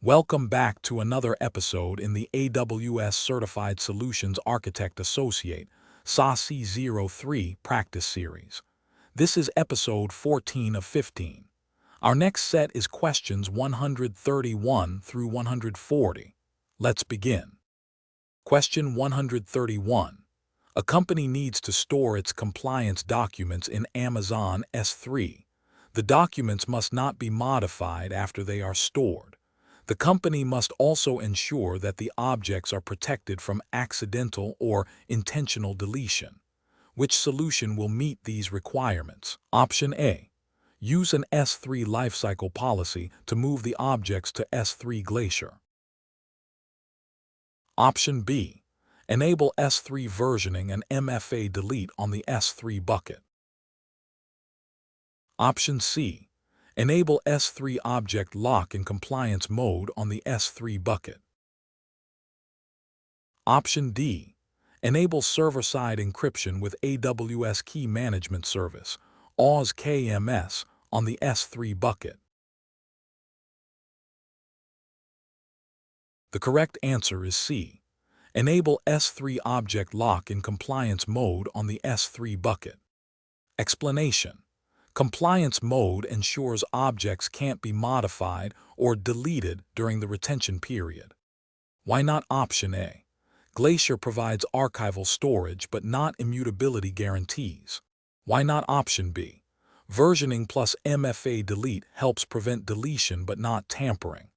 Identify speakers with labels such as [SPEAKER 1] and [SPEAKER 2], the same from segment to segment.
[SPEAKER 1] Welcome back to another episode in the AWS Certified Solutions Architect Associate SAA-C03 practice series. This is episode 14 of 15. Our next set is questions 131 through 140. Let's begin. Question 131. A company needs to store its compliance documents in Amazon S3. The documents must not be modified after they are stored. The company must also ensure that the objects are protected from accidental or intentional deletion. Which solution will meet these requirements? Option A. Use an S3 lifecycle policy to move the objects to S3 Glacier. Option B. Enable S3 versioning and MFA delete on the S3 bucket. Option C. Enable S3 object lock in compliance mode on the S3 bucket. Option D. Enable server-side encryption with AWS Key Management Service, AWS KMS, on the S3 bucket. The correct answer is C. Enable S3 object lock in compliance mode on the S3 bucket. Explanation. Compliance mode ensures objects can't be modified or deleted during the retention period. Why not option A? Glacier provides archival storage but not immutability guarantees. Why not option B? Versioning plus MFA delete helps prevent deletion but not tampering.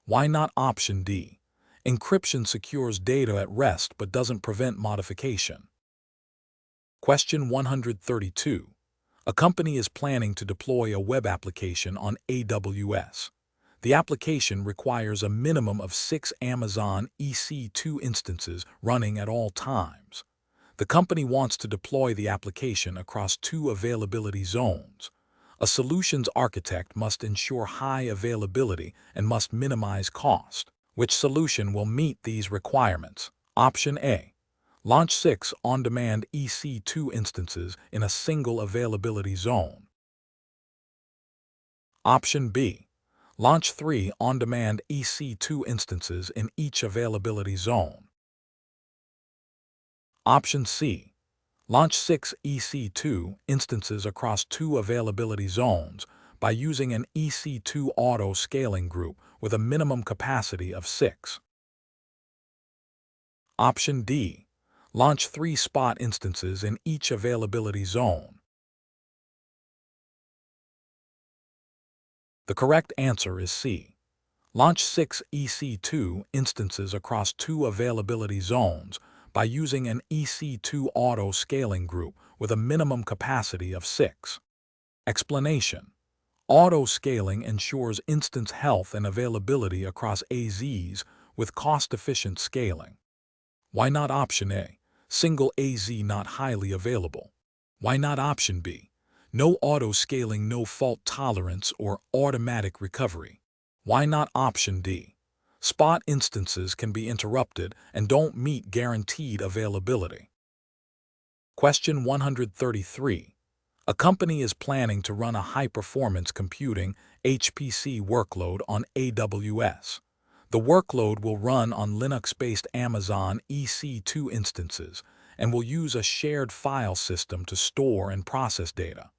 [SPEAKER 1] Why not option D? Encryption secures data at rest but doesn't prevent modification. Question 132. A company is planning to deploy a web application on AWS. The application requires a minimum of 6 Amazon EC2 instances running at all times. The company wants to deploy the application across 2 availability zones. A solutions architect must ensure high availability and must minimize cost. Which solution will meet these requirements? Option A. Launch 6 on-demand EC2 instances in a single availability zone. Option B. Launch 3 on-demand EC2 instances in each availability zone. Option C. Launch 6 EC2 instances across 2 availability zones by using an EC2 auto-scaling group with a minimum capacity of 6. Option D. Launch 3 spot instances in each availability zone. The correct answer is C. Launch 6 EC2 instances across 2 availability zones by using an EC2 auto-scaling group with a minimum capacity of 6. Explanation. Auto-scaling ensures instance health and availability across AZs with cost-efficient scaling. Why not option A? Single AZ not highly available. Why not option B? No auto-scaling, no fault tolerance or automatic recovery. Why not option D? Spot instances can be interrupted and don't meet guaranteed availability. Question 133. A company is planning to run a high-performance computing HPC workload on AWS. The workload will run on Linux-based Amazon EC2 instances and will use a shared file system to store and process data.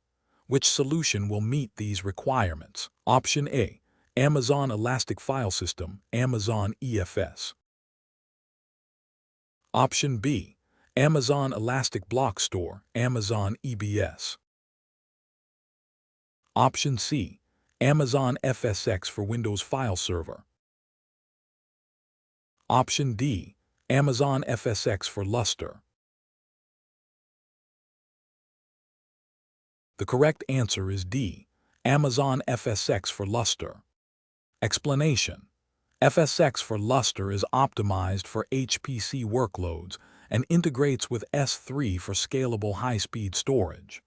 [SPEAKER 1] Which solution will meet these requirements? Option A. Amazon Elastic File System, Amazon EFS. Option B. Amazon Elastic Block Store, Amazon EBS. Option C. Amazon FSx for Windows File Server. Option D. Amazon FSx for Lustre. The correct answer is D. Amazon FSx for Lustre. Explanation. FSx for Lustre is optimized for HPC workloads and integrates with S3 for scalable high-speed storage.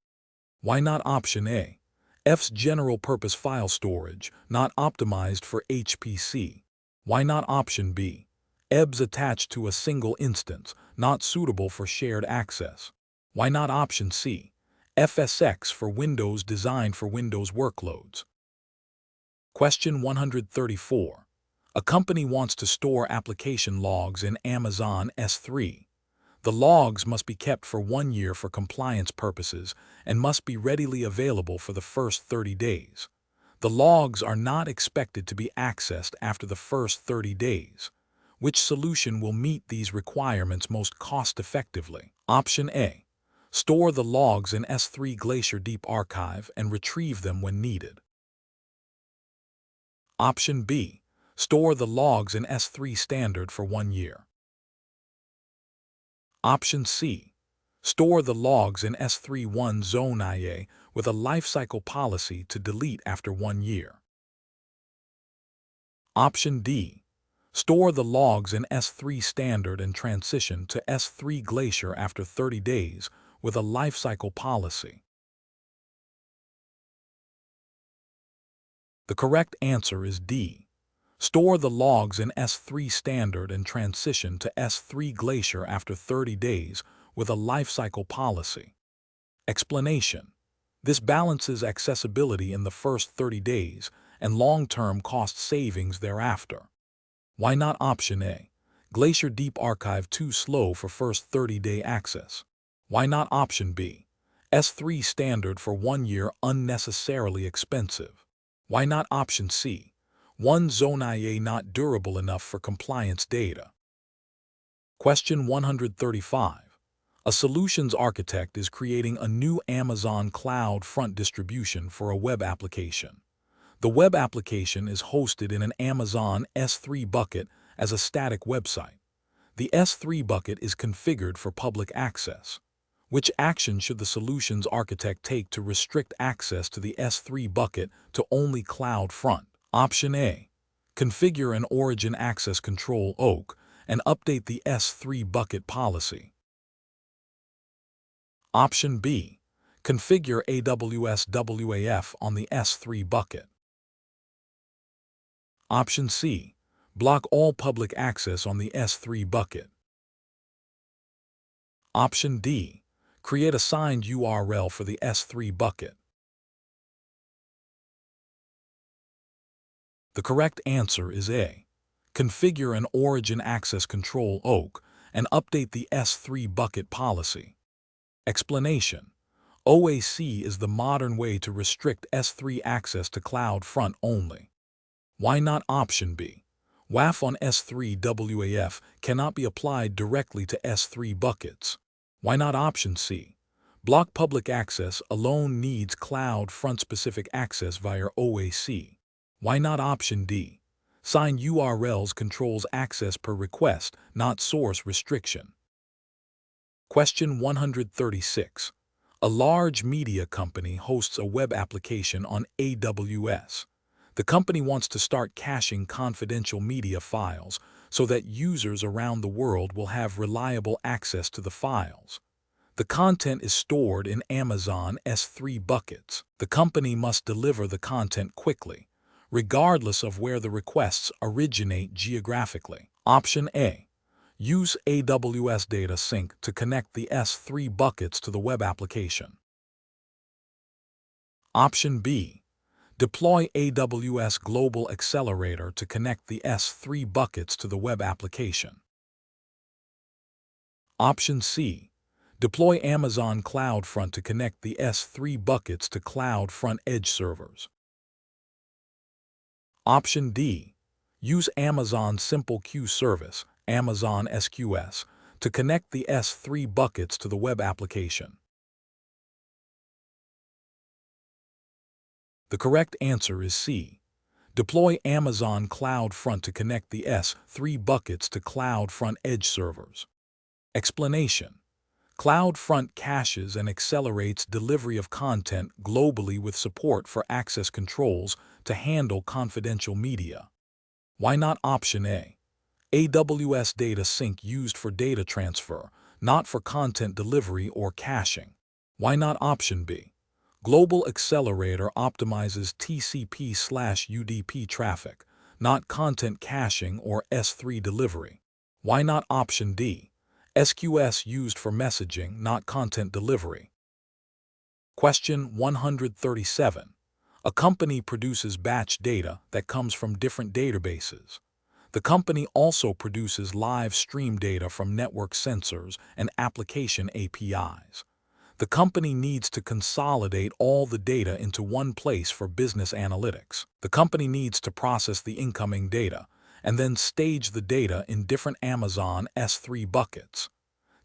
[SPEAKER 1] Why not option A? F's general-purpose file storage, not optimized for HPC. Why not option B? EBS attached to a single instance, not suitable for shared access. Why not option C? FSx for Windows designed for Windows workloads. Question 134. A company wants to store application logs in Amazon S3. The logs must be kept for 1 year for compliance purposes and must be readily available for the first 30 days. The logs are not expected to be accessed after the first 30 days. Which solution will meet these requirements most cost-effectively? Option A. Store the logs in S3 Glacier Deep Archive and retrieve them when needed. Option B. Store the logs in S3 Standard for 1 year. Option C. Store the logs in S3 1 Zone IA with a lifecycle policy to delete after 1 year. Option D. Store the logs in S3 Standard and transition to S3 Glacier after 30 days with a lifecycle policy. The correct answer is D. Store the logs in S3 Standard and transition to S3 Glacier after 30 days with a lifecycle policy. Explanation. This balances accessibility in the first 30 days and long-term cost savings thereafter. Why not option A? Glacier Deep Archive too slow for first 30-day access. Why not option B? S3 Standard for 1 year unnecessarily expensive. Why not option C? 1 Zone IA not durable enough for compliance data. Question 135. A solutions architect is creating a new Amazon Cloud front distribution for a web application. The web application is hosted in an Amazon S3 bucket as a static website. The S3 bucket is configured for public access. Which action should the solutions architect take to restrict access to the S3 bucket to only Cloud Front? Option A. Configure an origin access control (OAK) and update the S3 bucket policy. Option B. Configure AWS WAF on the S3 bucket. Option C. Block all public access on the S3 bucket. Option D. Create a signed URL for the S3 bucket. The correct answer is A. Configure an origin access control (OAK) and update the S3 bucket policy. Explanation. OAC is the modern way to restrict S3 access to Cloud Front only. Why not option B? WAF on S3 WAF cannot be applied directly to S3 buckets. Why not option C? Block public access alone needs Cloud Front-specific access via OAC. Why not option D? Signed URLs controls access per request, not source restriction. Question 136. A large media company hosts a web application on AWS. The company wants to start caching confidential media files so that users around the world will have reliable access to the files. The content is stored in Amazon S3 buckets. The company must deliver the content quickly, regardless of where the requests originate geographically. Option A. Use AWS Data Sync to connect the S3 buckets to the web application. Option B. Deploy AWS Global Accelerator to connect the S3 buckets to the web application. Option C. Deploy Amazon CloudFront to connect the S3 buckets to CloudFront Edge servers. Option D. Use Amazon Simple Queue Service, Amazon SQS, to connect the S3 buckets to the web application. The correct answer is C. Deploy Amazon CloudFront to connect the S3 buckets to CloudFront Edge servers. Explanation. CloudFront caches and accelerates delivery of content globally with support for access controls to handle confidential media. Why not option A? AWS Data Sync used for data transfer, not for content delivery or caching. Why not option B? Global Accelerator optimizes TCP/UDP traffic, not content caching or S3 delivery. Why not option D? SQS used for messaging, not content delivery. Question 137. A company produces batch data that comes from different databases. The company also produces live stream data from network sensors and application APIs. The company needs to consolidate all the data into one place for business analytics. The company needs to process the incoming data and then stage the data in different Amazon S3 buckets.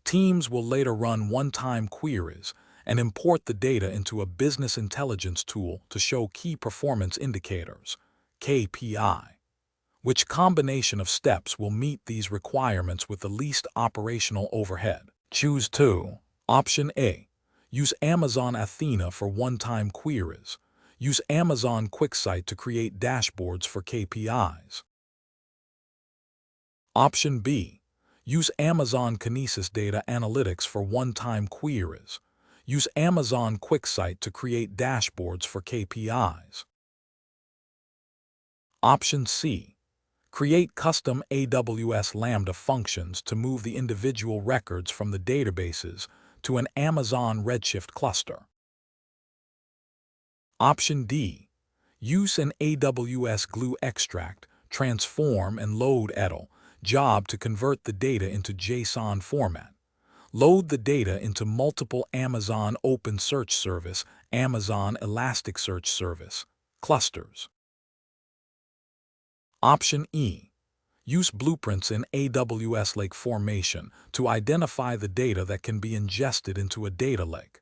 [SPEAKER 1] Teams will later run one-time queries and import the data into a business intelligence tool to show key performance indicators, KPI. Which combination of steps will meet these requirements with the least operational overhead? Choose 2. Option A. Use Amazon Athena for one-time queries. Use Amazon QuickSight to create dashboards for KPIs. Option B. Use Amazon Kinesis Data Analytics for one-time queries. Use Amazon QuickSight to create dashboards for KPIs. Option C. Create custom AWS Lambda functions to move the individual records from the databases to an Amazon Redshift cluster. Option D. Use an AWS Glue extract, transform, and load ETL job to convert the data into JSON format. Load the data into multiple Amazon Open Search Service, Amazon Elasticsearch Service clusters. Option E. Use blueprints in AWS Lake Formation to identify the data that can be ingested into a data lake.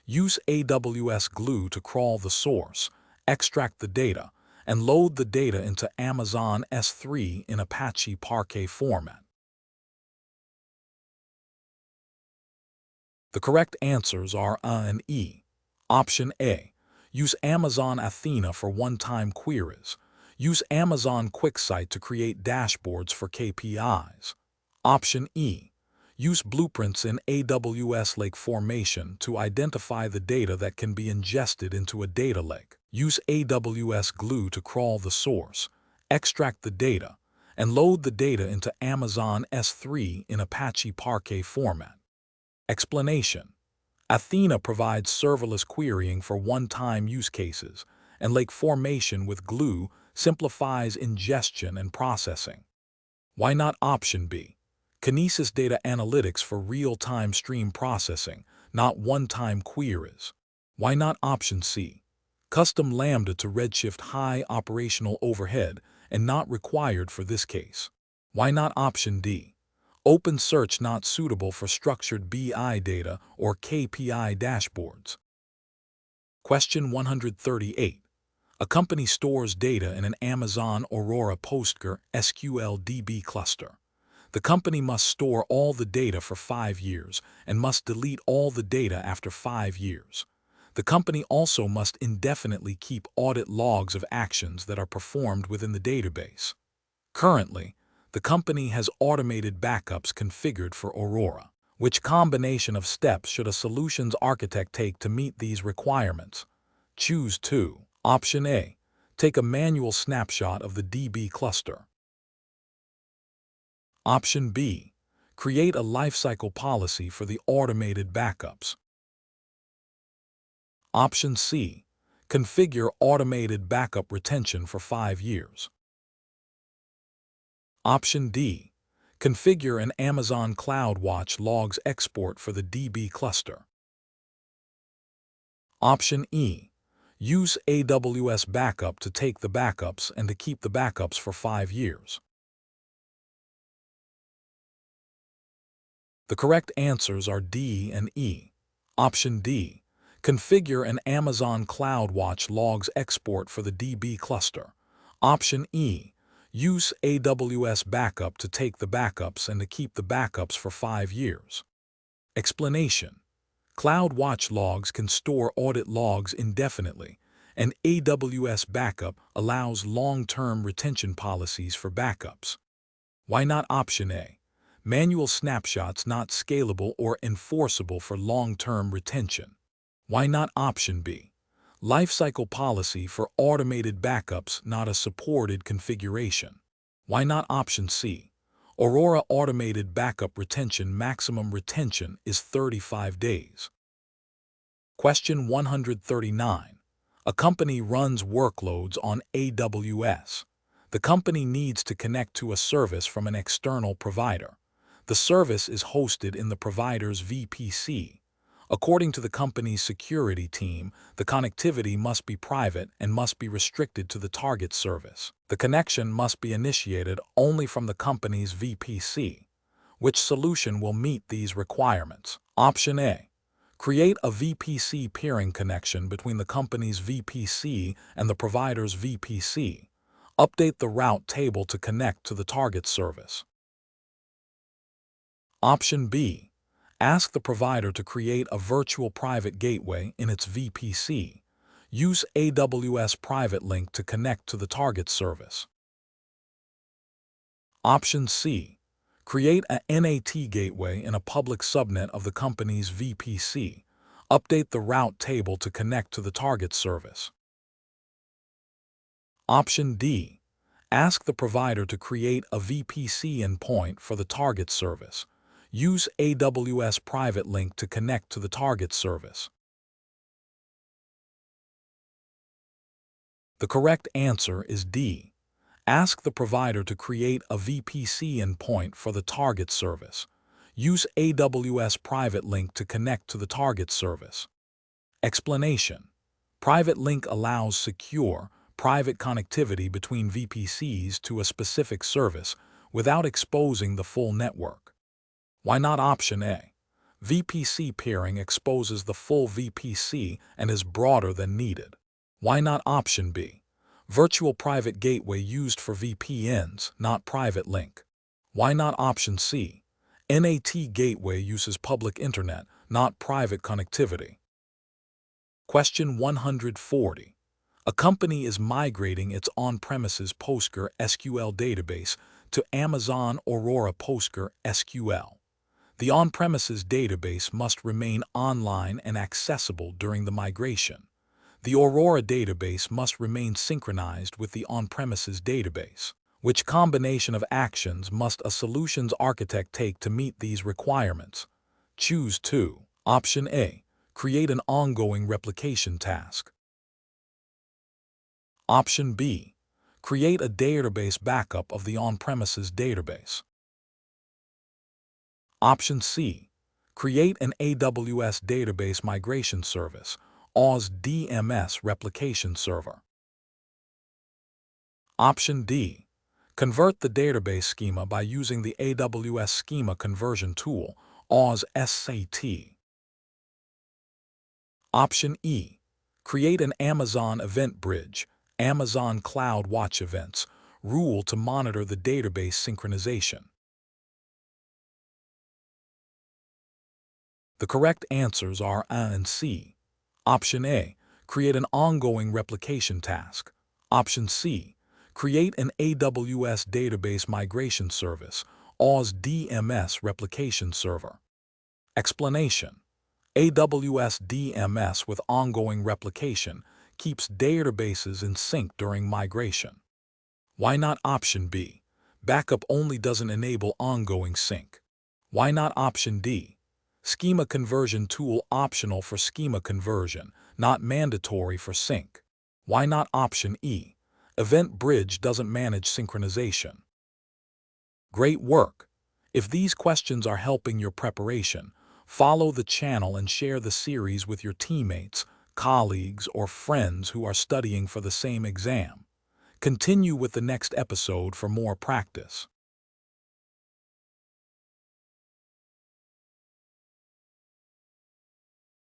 [SPEAKER 1] Use AWS Glue to crawl the source, extract the data, and load the data into Amazon S3 in Apache Parquet format. The correct answers are A and E. Option A. Use Amazon Athena for one-time queries. Use Amazon QuickSight to create dashboards for KPIs. Option E. Use blueprints in AWS Lake Formation to identify the data that can be ingested into a data lake. Use AWS Glue to crawl the source, extract the data, and load the data into Amazon S3 in Apache Parquet format. Explanation. Athena provides serverless querying for one-time use cases, and Lake Formation with Glue simplifies ingestion and processing. Why not Option B? Kinesis Data Analytics for real-time stream processing, not one-time queries. Why not Option C? Custom Lambda to Redshift, high operational overhead and not required for this case. Why not Option D? Open Search not suitable for structured BI data or KPI dashboards. Question 138. A company stores data in an Amazon Aurora PostgreSQL DB cluster. The company must store all the data for 5 years and must delete all the data after 5 years. The company also must indefinitely keep audit logs of actions that are performed within the database. Currently, the company has automated backups configured for Aurora. Which combination of steps should a solutions architect take to meet these requirements? Choose 2. Option A. Take a manual snapshot of the DB cluster. Option B. Create a lifecycle policy for the automated backups. Option C. Configure automated backup retention for 5 years. Option D. Configure an Amazon CloudWatch logs export for the DB cluster. Option E. Use AWS Backup to take the backups and to keep the backups for 5 years. The correct answers are D and E. Option D. Configure an Amazon CloudWatch logs export for the DB cluster. Option E. Use AWS Backup to take the backups and to keep the backups for 5 years. Explanation. CloudWatch logs can store audit logs indefinitely, and AWS Backup allows long-term retention policies for backups. Why not Option A? Manual snapshots not scalable or enforceable for long-term retention. Why not Option B? Lifecycle policy for automated backups not a supported configuration. Why not Option C? Aurora automated backup retention maximum retention is 35 days. Question 139. A company runs workloads on AWS. The company needs to connect to a service from an external provider. The service is hosted in the provider's VPC. According to the company's security team, the connectivity must be private and must be restricted to the target service. The connection must be initiated only from the company's VPC. Which solution will meet these requirements? Option A. Create a VPC peering connection between the company's VPC and the provider's VPC. Update the route table to connect to the target service. Option B. Ask the provider to create a virtual private gateway in its VPC. Use AWS Private Link to connect to the target service. Option C. Create a NAT gateway in a public subnet of the company's VPC. Update the route table to connect to the target service. Option D. Ask the provider to create a VPC endpoint for the target service. Use AWS Private Link to connect to the target service. The correct answer is D. Ask the provider to create a VPC endpoint for the target service. Use AWS Private Link to connect to the target service. Explanation: Private Link allows secure, private connectivity between VPCs to a specific service without exposing the full network. Why not option A? VPC peering exposes the full VPC and is broader than needed. Why not option B? Virtual private gateway used for VPNs, not private link. Why not option C? NAT gateway uses public internet, not private connectivity. Question 140. A company is migrating its on-premises PostgreSQL database to Amazon Aurora PostgreSQL. The on-premises database must remain online and accessible during the migration. The Aurora database must remain synchronized with the on-premises database. Which combination of actions must a solutions architect take to meet these requirements? Choose 2. Option A. Create an ongoing replication task. Option B. Create a database backup of the on-premises database. Option C. Create an AWS Database Migration Service, AWS DMS Replication Server. Option D. Convert the database schema by using the AWS Schema Conversion Tool, AWS SAA-C03. Option E. Create an Amazon Event Bridge, Amazon Cloud Watch Events, rule to monitor the database synchronization. The correct answers are A and C. Option A. Create an ongoing replication task. Option C. Create an AWS Database Migration Service, AWS DMS Replication Server. Explanation: AWS DMS with ongoing replication keeps databases in sync during migration. Why not option B? Backup only doesn't enable ongoing sync. Why not option D? Schema conversion tool optional for schema conversion, not mandatory for sync. Why not option E? Event Bridge doesn't manage synchronization. Great work! If these questions are helping your preparation, follow the channel and share the series with your teammates, colleagues, or friends who are studying for the same exam. Continue with the next episode for more practice.